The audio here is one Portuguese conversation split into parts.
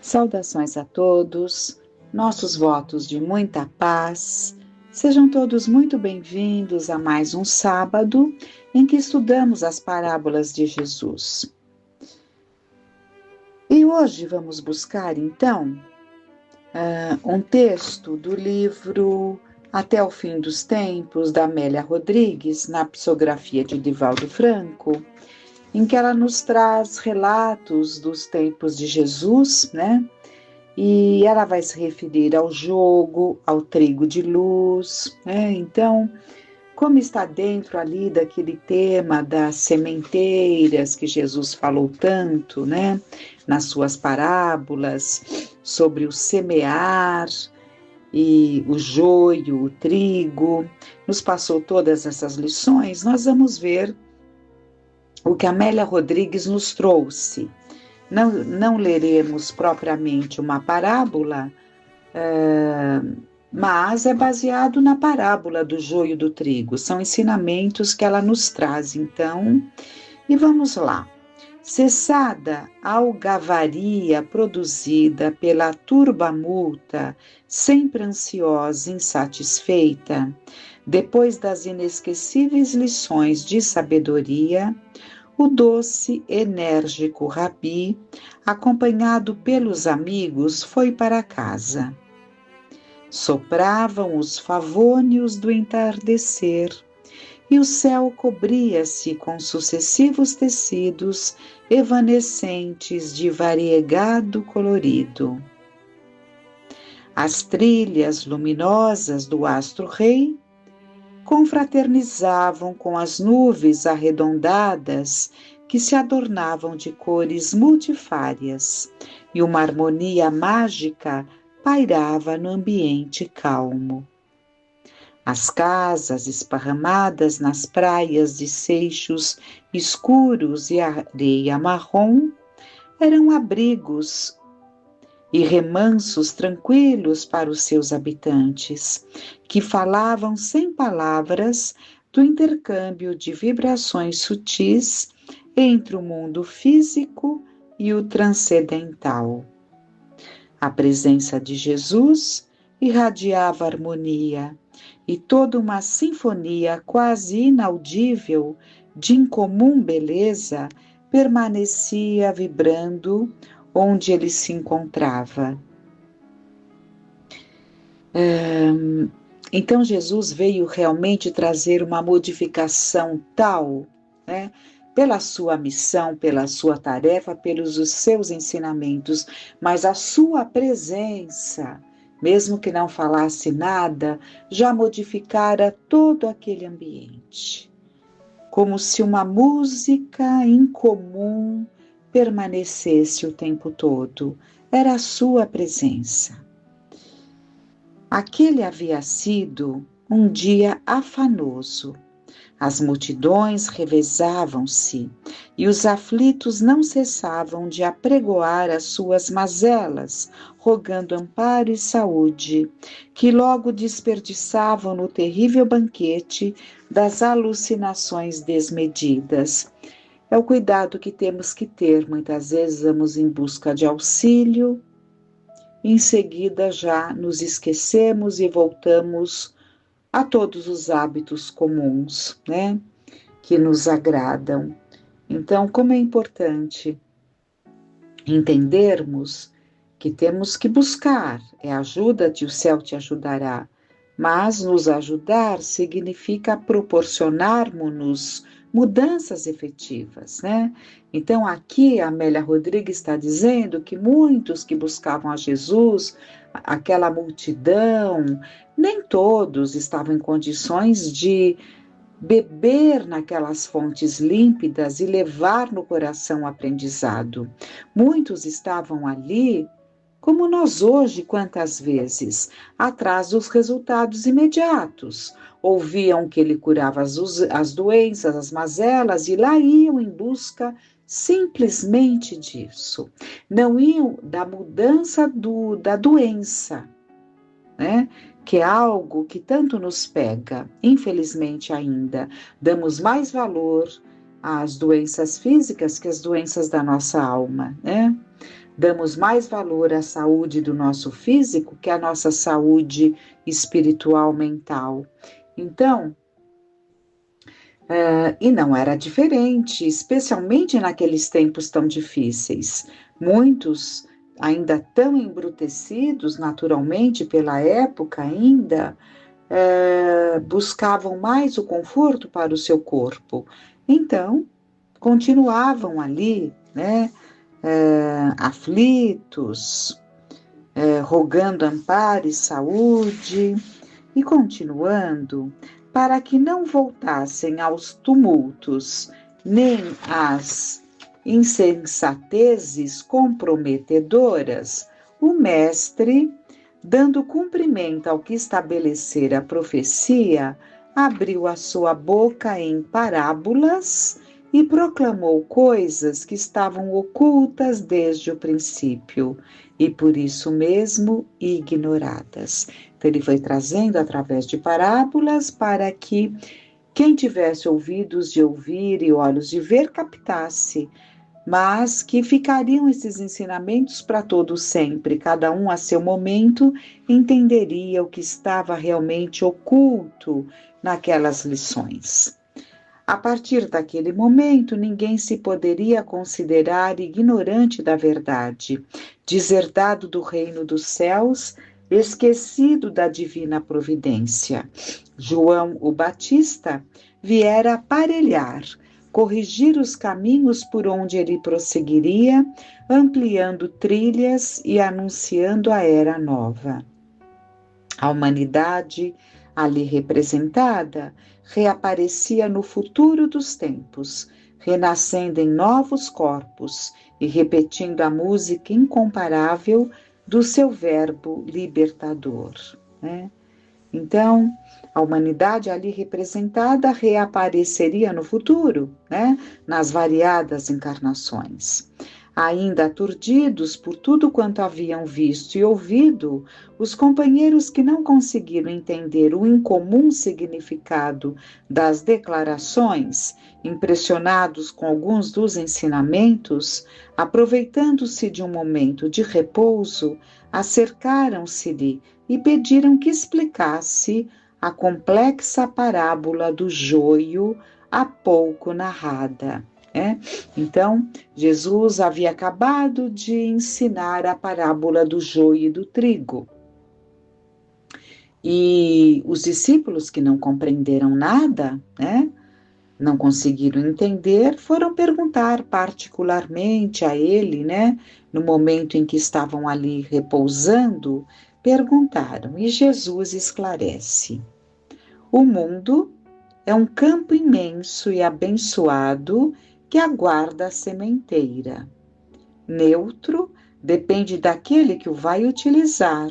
Saudações a todos, nossos votos de muita paz. Sejam todos muito bem-vindos a mais um sábado em que estudamos as parábolas de Jesus. E hoje vamos buscar, então, um texto do livro Até o Fim dos Tempos, da Amélia Rodrigues, na psicografia de Divaldo Franco, em que ela nos traz relatos dos tempos de Jesus, né? E ela vai se referir ao jogo, ao trigo de luz, né? Então, como está dentro ali daquele tema das sementeiras que Jesus falou tanto, né? Nas suas parábolas, sobre o semear e o joio, o trigo, nos passou todas essas lições. Nós vamos ver o que Amélia Rodrigues nos trouxe. Não leremos propriamente uma parábola, mas é baseado na parábola do joio e do trigo. São ensinamentos que ela nos traz, então. E vamos lá. Cessada a algavaria produzida pela turba multa, sempre ansiosa e insatisfeita, depois das inesquecíveis lições de sabedoria, o doce, enérgico Rabi, acompanhado pelos amigos, foi para casa. Sopravam os favônios do entardecer, e o céu cobria-se com sucessivos tecidos evanescentes de variegado colorido. As trilhas luminosas do astro-rei confraternizavam com as nuvens arredondadas que se adornavam de cores multifárias, e uma harmonia mágica pairava no ambiente calmo. As casas esparramadas nas praias de seixos escuros e areia marrom eram abrigos e remansos tranquilos para os seus habitantes, que falavam sem palavras do intercâmbio de vibrações sutis entre o mundo físico e o transcendental. A presença de Jesus irradiava harmonia, e toda uma sinfonia quase inaudível de incomum beleza permanecia vibrando onde ele se encontrava. Então Jesus veio realmente trazer uma modificação tal, né, pela sua missão, pela sua tarefa, pelos os seus ensinamentos, mas a sua presença, mesmo que não falasse nada, já modificara todo aquele ambiente, como se uma música incomum permanecesse o tempo todo. Era a sua presença. Aquele havia sido um dia afanoso. As multidões revezavam-se e os aflitos não cessavam de apregoar as suas mazelas, rogando amparo e saúde, que logo desperdiçavam no terrível banquete das alucinações desmedidas. É o cuidado que temos que ter. Muitas vezes vamos em busca de auxílio, em seguida já nos esquecemos e voltamos a todos os hábitos comuns, né, que nos agradam. Então, como é importante entendermos que temos que buscar, ajuda-te, o céu te ajudará, mas nos ajudar significa proporcionarmos-nos mudanças efetivas, né? Então, aqui a Amélia Rodrigues está dizendo que muitos que buscavam a Jesus, aquela multidão, nem todos estavam em condições de beber naquelas fontes límpidas e levar no coração o aprendizado. Muitos estavam ali, como nós hoje, quantas vezes, atrás dos resultados imediatos. Ouviam que ele curava as doenças, as mazelas, e lá iam em busca simplesmente disso. Não iam da mudança da doença, né? Que é algo que tanto nos pega, infelizmente ainda. Damos mais valor às doenças físicas que às doenças da nossa alma, né? Damos mais valor à saúde do nosso físico que à nossa saúde espiritual, mental. Então, e não era diferente, especialmente naqueles tempos tão difíceis. Muitos, ainda tão embrutecidos naturalmente pela época ainda, buscavam mais o conforto para o seu corpo. Então, continuavam ali, né, aflitos, rogando amparo e saúde, e continuando para que não voltassem aos tumultos, nem às insensatezes comprometedoras, o mestre, dando cumprimento ao que estabelecera a profecia, abriu a sua boca em parábolas e proclamou coisas que estavam ocultas desde o princípio e por isso mesmo ignoradas. Então ele foi trazendo através de parábolas para que quem tivesse ouvidos de ouvir e olhos de ver captasse, mas que ficariam esses ensinamentos para todos sempre, cada um a seu momento entenderia o que estava realmente oculto naquelas lições. A partir daquele momento, ninguém se poderia considerar ignorante da verdade, deserdado do reino dos céus, esquecido da divina providência. João o Batista viera aparelhar, corrigir os caminhos por onde ele prosseguiria, ampliando trilhas e anunciando a era nova. A humanidade, ali representada, reaparecia no futuro dos tempos, renascendo em novos corpos e repetindo a música incomparável do seu verbo libertador, né? Então, a humanidade ali representada reapareceria no futuro, né? Nas variadas encarnações. Ainda aturdidos por tudo quanto haviam visto e ouvido, os companheiros que não conseguiram entender o incomum significado das declarações, impressionados com alguns dos ensinamentos, aproveitando-se de um momento de repouso, acercaram-se-lhe e pediram que explicasse a complexa parábola do joio há pouco narrada. Então, Jesus havia acabado de ensinar a parábola do joio e do trigo. E os discípulos que não compreenderam nada, não conseguiram entender, foram perguntar particularmente a ele, no momento em que estavam ali repousando, perguntaram, e Jesus esclarece: o mundo é um campo imenso e abençoado que aguarda a sementeira. Neutro depende daquele que o vai utilizar,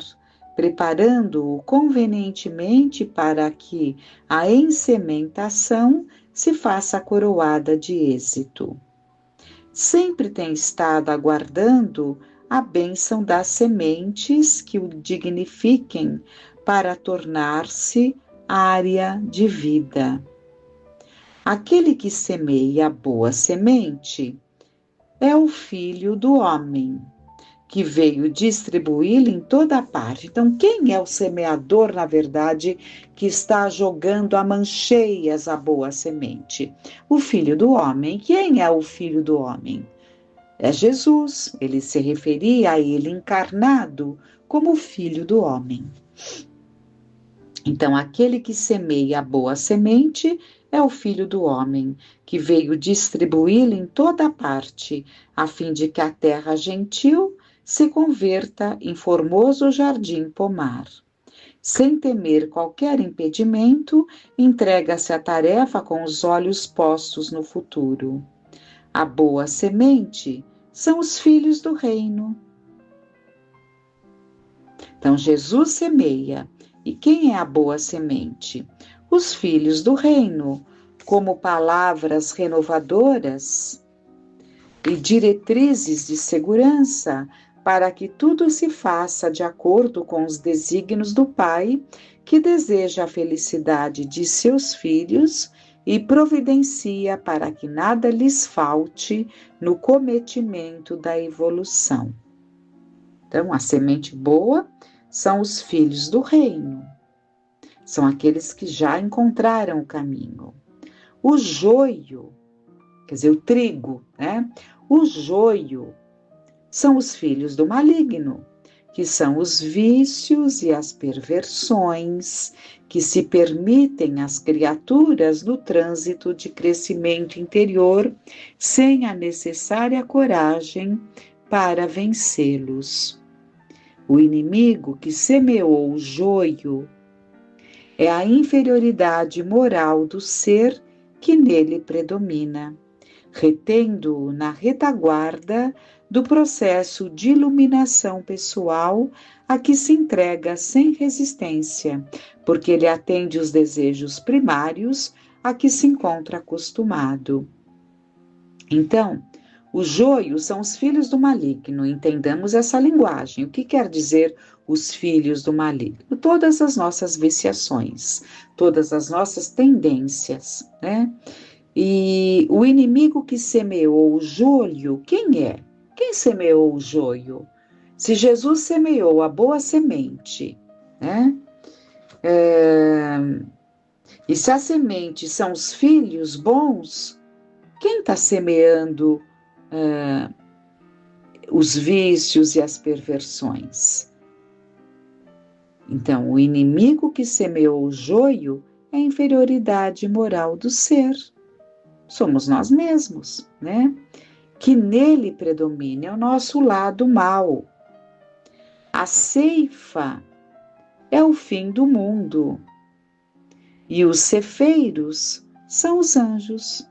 preparando-o convenientemente para que a ensementação se faça coroada de êxito. Sempre tem estado aguardando a bênção das sementes que o dignifiquem para tornar-se área de vida. Aquele que semeia a boa semente é o Filho do Homem, que veio distribuí-la em toda parte. Então, quem é o semeador, na verdade, que está jogando a mancheias a boa semente? O Filho do Homem. Quem é o Filho do Homem? É Jesus. Ele se referia a ele encarnado como o Filho do Homem. Então, aquele que semeia a boa semente é o Filho do Homem, que veio distribuí-la em toda parte, a fim de que a terra gentil se converta em formoso jardim pomar. Sem temer qualquer impedimento, entrega-se à tarefa com os olhos postos no futuro. A boa semente são os filhos do reino. Então, Jesus semeia. E quem é a boa semente? Os filhos do reino, como palavras renovadoras e diretrizes de segurança, para que tudo se faça de acordo com os desígnios do Pai, que deseja a felicidade de seus filhos e providencia para que nada lhes falte no cometimento da evolução. Então, a semente boa são os filhos do reino, são aqueles que já encontraram o caminho. O joio, quer dizer, o trigo, né? O joio são os filhos do maligno, que são os vícios e as perversões que se permitem às criaturas no trânsito de crescimento interior sem a necessária coragem para vencê-los. O inimigo que semeou o joio é a inferioridade moral do ser que nele predomina, retendo-o na retaguarda do processo de iluminação pessoal a que se entrega sem resistência, porque ele atende os desejos primários a que se encontra acostumado. Então, o joio são os filhos do maligno, entendamos essa linguagem. O que quer dizer os filhos do maligno? Todas as nossas viciações, todas as nossas tendências, né? E o inimigo que semeou o joio, quem é? Quem semeou o joio? Se Jesus semeou a boa semente, né? E se a semente são os filhos bons, quem está semeando os vícios e as perversões? Então, o inimigo que semeou o joio é a inferioridade moral do ser. Somos nós mesmos, né? Que nele predomina é o nosso lado mal. A ceifa é o fim do mundo e os cefeiros são os anjos.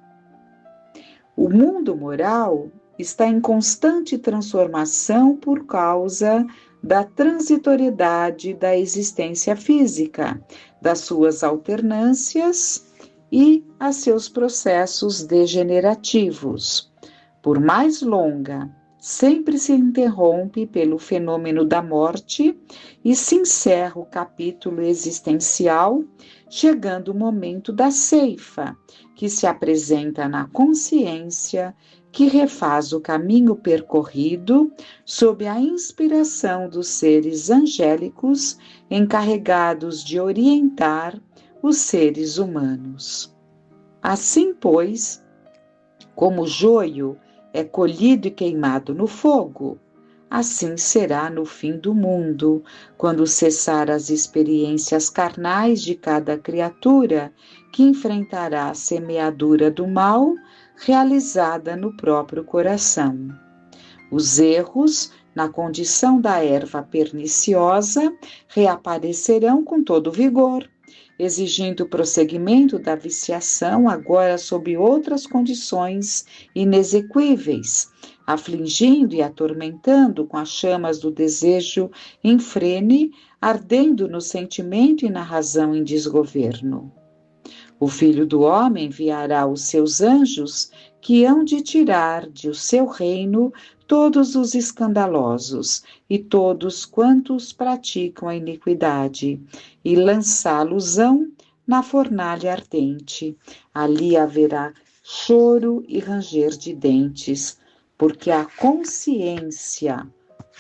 O mundo moral está em constante transformação por causa da transitoriedade da existência física, das suas alternâncias e a seus processos degenerativos. Por mais longa, sempre se interrompe pelo fenômeno da morte e se encerra o capítulo existencial, chegando o momento da ceifa, que se apresenta na consciência, que refaz o caminho percorrido sob a inspiração dos seres angélicos encarregados de orientar os seres humanos. Assim, pois, como o joio é colhido e queimado no fogo, assim será no fim do mundo, quando cessar as experiências carnais de cada criatura que enfrentará a semeadura do mal realizada no próprio coração. Os erros, na condição da erva perniciosa, reaparecerão com todo vigor, exigindo o prosseguimento da viciação, agora sob outras condições inexequíveis, afligindo e atormentando com as chamas do desejo em frene, ardendo no sentimento e na razão em desgoverno. O Filho do Homem enviará os seus anjos, que hão de tirar de o seu reino todos os escandalosos e todos quantos praticam a iniquidade, e lançá-los-ão na fornalha ardente. Ali haverá choro e ranger de dentes, porque a consciência,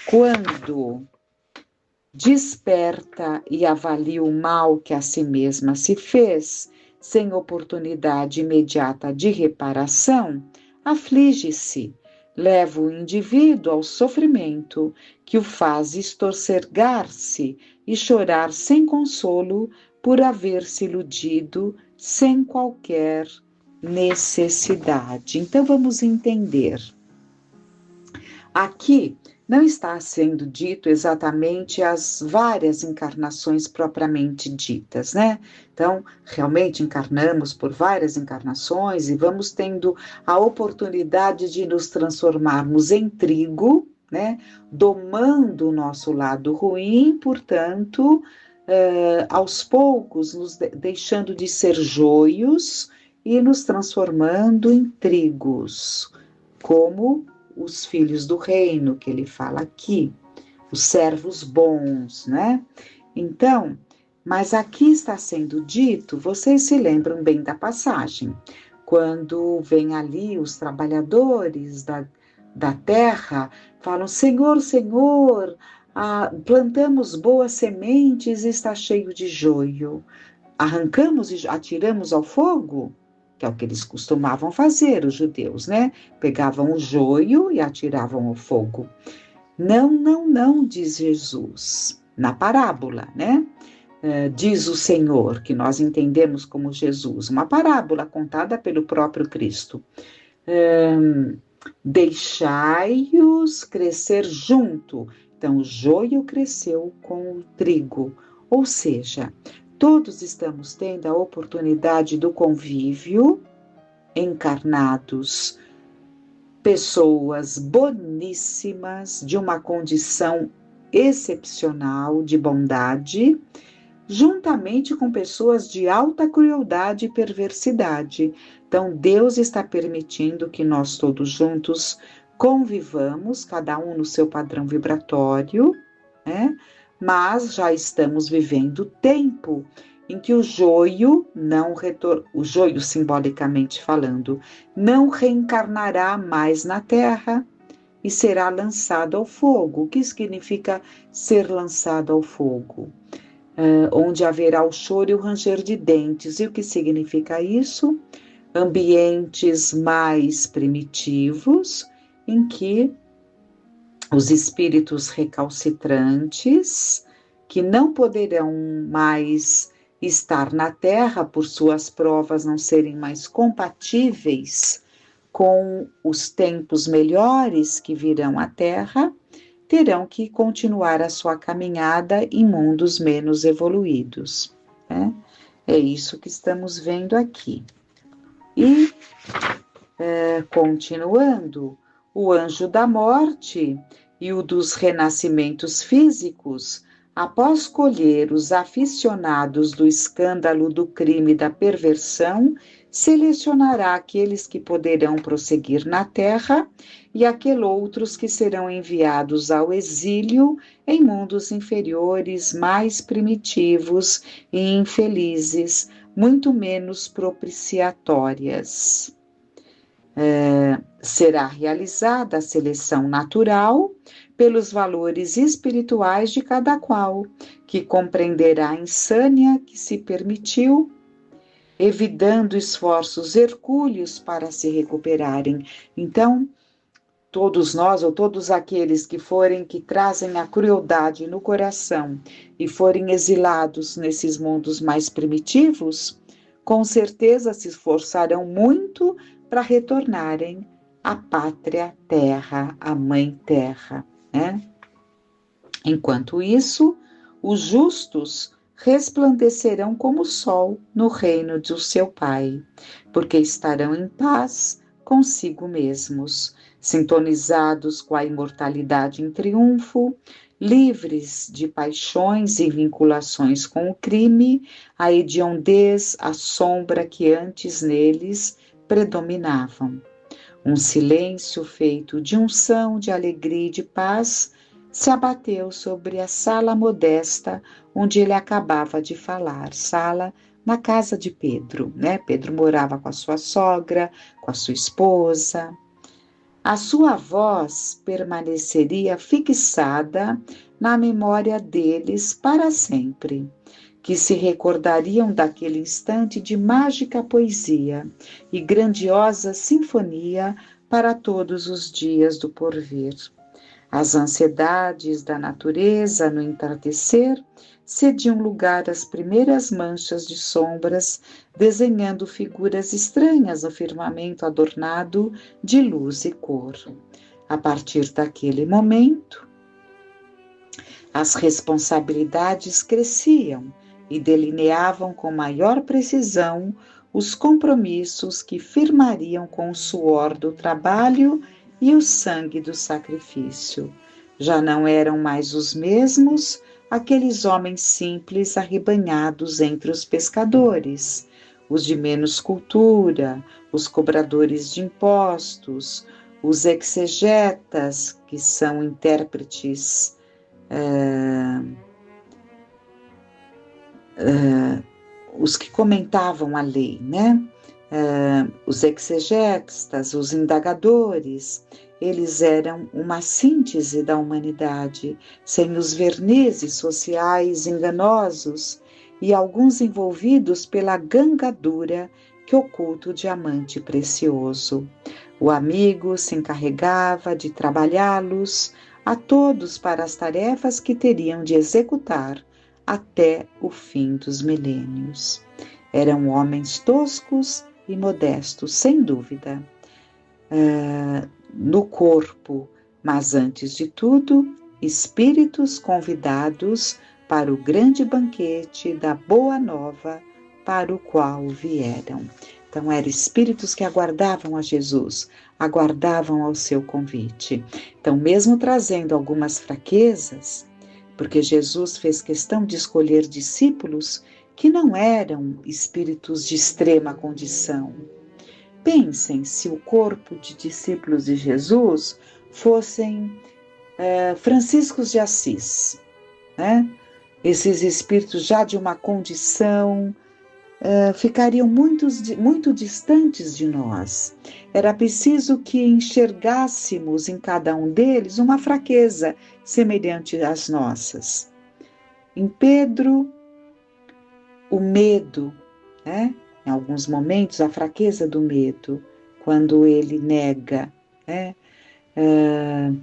quando desperta e avalia o mal que a si mesma se fez, sem oportunidade imediata de reparação, aflige-se, leva o indivíduo ao sofrimento que o faz estorcegar-se e chorar sem consolo por haver se iludido sem qualquer necessidade. Então vamos entender. Aqui não está sendo dito exatamente as várias encarnações propriamente ditas, né? Então, realmente encarnamos por várias encarnações e vamos tendo a oportunidade de nos transformarmos em trigo, né? Domando o nosso lado ruim, portanto, aos poucos, nos deixando de ser joios e nos transformando em trigos, como os filhos do reino, que ele fala aqui, os servos bons, né? Então, mas aqui está sendo dito, vocês se lembram bem da passagem, quando vem ali os trabalhadores da terra falam: Senhor, Senhor, plantamos boas sementes e está cheio de joio. Arrancamos e atiramos ao fogo? Que é o que eles costumavam fazer, os judeus, né? Pegavam o joio e atiravam ao fogo. Não, não, não, diz Jesus, na parábola, né? Diz o Senhor, que nós entendemos como Jesus, uma parábola contada pelo próprio Cristo. Deixai-os crescer junto. Então, o joio cresceu com o trigo, ou seja, todos estamos tendo a oportunidade do convívio, encarnados, pessoas boníssimas, de uma condição excepcional de bondade, juntamente com pessoas de alta crueldade e perversidade. Então, Deus está permitindo que nós todos juntos convivamos, cada um no seu padrão vibratório, né? Mas já estamos vivendo o tempo em que o joio o joio simbolicamente falando, não reencarnará mais na terra e será lançado ao fogo. O que significa ser lançado ao fogo? Onde haverá o choro e o ranger de dentes. E o que significa isso? Ambientes mais primitivos, em que os espíritos recalcitrantes, que não poderão mais estar na Terra por suas provas não serem mais compatíveis com os tempos melhores que virão à Terra, terão que continuar a sua caminhada em mundos menos evoluídos, né? É isso que estamos vendo aqui. E, continuando, o anjo da morte e o dos renascimentos físicos, após colher os aficionados do escândalo do crime e da perversão, selecionará aqueles que poderão prosseguir na terra e aqueles outros que serão enviados ao exílio em mundos inferiores, mais primitivos e infelizes, muito menos propiciatórias. Será realizada a seleção natural pelos valores espirituais de cada qual, que compreenderá a insânia que se permitiu, evitando esforços hercúleos para se recuperarem. Então, todos nós, ou todos aqueles que trazem a crueldade no coração e forem exilados nesses mundos mais primitivos, com certeza se esforçarão muito para retornarem à pátria terra, à mãe terra, né? Enquanto isso, os justos resplandecerão como o sol no reino de seu Pai, porque estarão em paz consigo mesmos, sintonizados com a imortalidade em triunfo, livres de paixões e vinculações com o crime, a hediondez, a sombra que antes neles predominavam. Um silêncio feito de unção, de alegria e de paz se abateu sobre a sala modesta onde ele acabava de falar, sala na casa de Pedro, né? Pedro morava com a sua sogra, com a sua esposa. A sua voz permaneceria fixada na memória deles para sempre, que se recordariam daquele instante de mágica poesia e grandiosa sinfonia para todos os dias do porvir. As ansiedades da natureza no entardecer cediam lugar às primeiras manchas de sombras, desenhando figuras estranhas no firmamento adornado de luz e cor. A partir daquele momento, as responsabilidades cresciam e delineavam com maior precisão os compromissos que firmariam com o suor do trabalho e o sangue do sacrifício. Já não eram mais os mesmos aqueles homens simples arrebanhados entre os pescadores, os de menos cultura, os cobradores de impostos, os exegetas, que são intérpretes os que comentavam a lei, né? Os exegetas, os indagadores, eles eram uma síntese da humanidade, sem os vernizes sociais enganosos e alguns envolvidos pela gangadura que oculta o diamante precioso. O amigo se encarregava de trabalhá-los a todos para as tarefas que teriam de executar até o fim dos milênios. Eram homens toscos e modestos, sem dúvida, no corpo, mas antes de tudo, espíritos convidados para o grande banquete da Boa Nova para o qual vieram. Então, eram espíritos que aguardavam a Jesus, aguardavam ao seu convite. Então, mesmo trazendo algumas fraquezas, porque Jesus fez questão de escolher discípulos que não eram espíritos de extrema condição. Pensem se o corpo de discípulos de Jesus fossem franciscos de Assis, né? Esses espíritos já de uma condição ficariam muito distantes de nós. Era preciso que enxergássemos em cada um deles uma fraqueza semelhante às nossas. Em Pedro, o medo, né? Em alguns momentos, a fraqueza do medo, quando ele nega, né?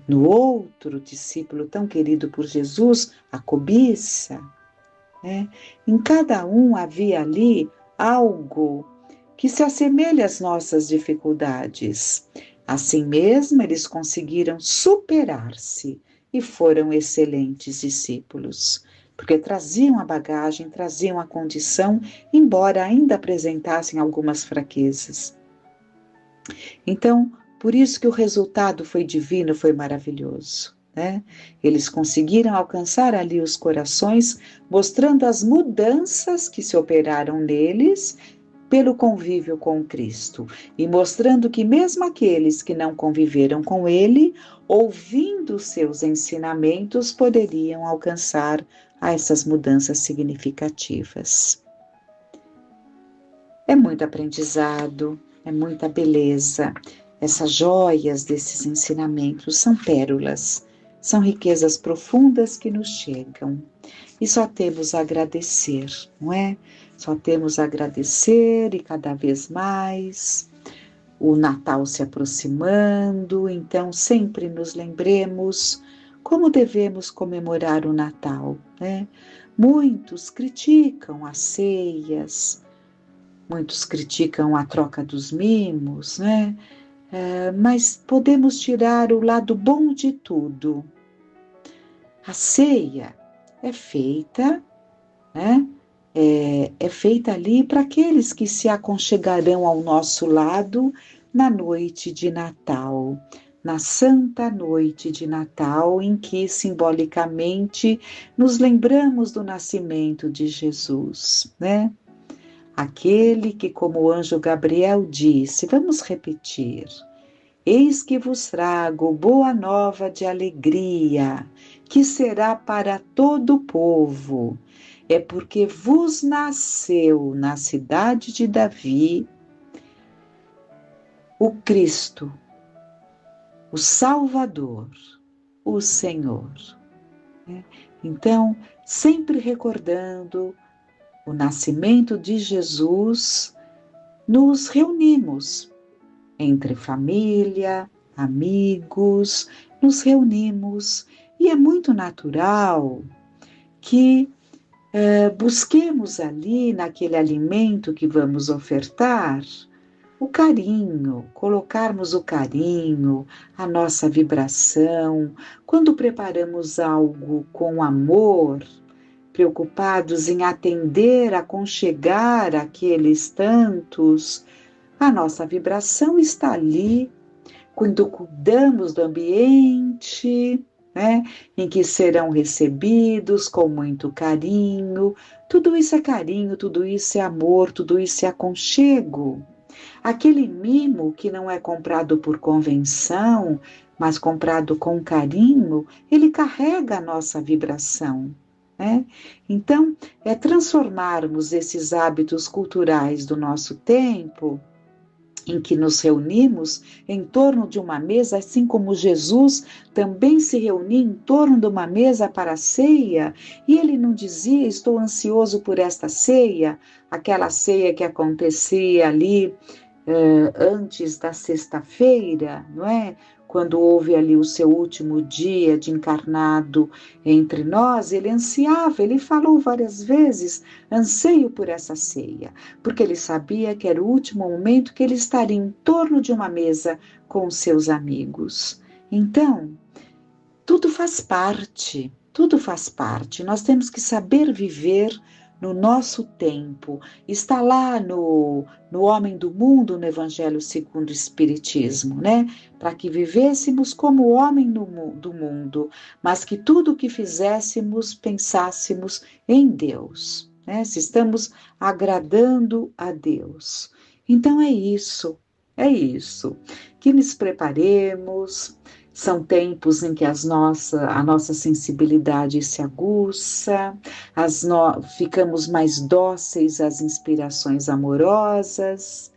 No outro discípulo tão querido por Jesus, a cobiça. Né? Em cada um havia ali algo que se assemelha às nossas dificuldades. Assim mesmo, eles conseguiram superar-se e foram excelentes discípulos, porque traziam a bagagem, traziam a condição, embora ainda apresentassem algumas fraquezas. Então, por isso que o resultado foi divino, foi maravilhoso. Né? Eles conseguiram alcançar ali os corações, mostrando as mudanças que se operaram neles pelo convívio com Cristo, e mostrando que mesmo aqueles que não conviveram com Ele, ouvindo seus ensinamentos, poderiam alcançar essas mudanças significativas. É muito aprendizado, é muita beleza. Essas joias desses ensinamentos são pérolas, são riquezas profundas que nos chegam. E só temos a agradecer, não é? Só temos a agradecer e cada vez mais. O Natal se aproximando, então sempre nos lembremos como devemos comemorar o Natal, né? Muitos criticam as ceias, muitos criticam a troca dos mimos, né? Mas podemos tirar o lado bom de tudo. A ceia é feita, né? É feita ali para aqueles que se aconchegarão ao nosso lado na noite de Natal, na santa noite de Natal, em que simbolicamente nos lembramos do nascimento de Jesus, né? Aquele que, como o anjo Gabriel disse, vamos repetir: eis que vos trago boa nova de alegria, que será para todo o povo. É porque vos nasceu na cidade de Davi o Cristo, o Salvador, o Senhor. Então, sempre recordando o nascimento de Jesus, nos reunimos entre família, amigos, nos reunimos e é muito natural que busquemos ali naquele alimento que vamos ofertar o carinho, colocarmos o carinho, a nossa vibração. Quando preparamos algo com amor, preocupados em atender, aconchegar aqueles tantos, a nossa vibração está ali, quando cuidamos do ambiente, né, em que serão recebidos com muito carinho. Tudo isso é carinho, tudo isso é amor, tudo isso é aconchego. Aquele mimo que não é comprado por convenção, mas comprado com carinho, ele carrega a nossa vibração. Né? Então, transformarmos esses hábitos culturais do nosso tempo em que nos reunimos em torno de uma mesa, assim como Jesus também se reunia em torno de uma mesa para a ceia, e ele não dizia: estou ansioso por esta ceia, aquela ceia que acontecia ali antes da sexta-feira, não é? Quando houve ali o seu último dia de encarnado entre nós, ele ansiava, ele falou várias vezes: anseio por essa ceia, porque ele sabia que era o último momento que ele estaria em torno de uma mesa com seus amigos. Então, tudo faz parte, tudo faz parte. Nós temos que saber viver no nosso tempo. Está lá no Homem do Mundo, no Evangelho segundo o Espiritismo, né? Para que vivêssemos como homem do mundo, mas que tudo o que fizéssemos, pensássemos em Deus, né? Se estamos agradando a Deus. Então é isso, que nos preparemos. São tempos em que a nossa sensibilidade se aguça, ficamos mais dóceis às inspirações amorosas.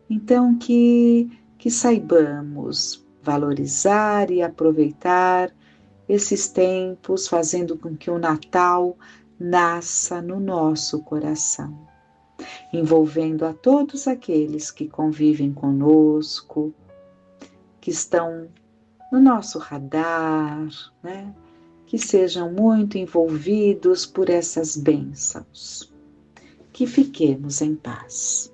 Então, que saibamos valorizar e aproveitar esses tempos, fazendo com que o Natal nasça no nosso coração, envolvendo a todos aqueles que convivem conosco, que estão no nosso radar, né? Que sejam muito envolvidos por essas bênçãos. Que fiquemos em paz.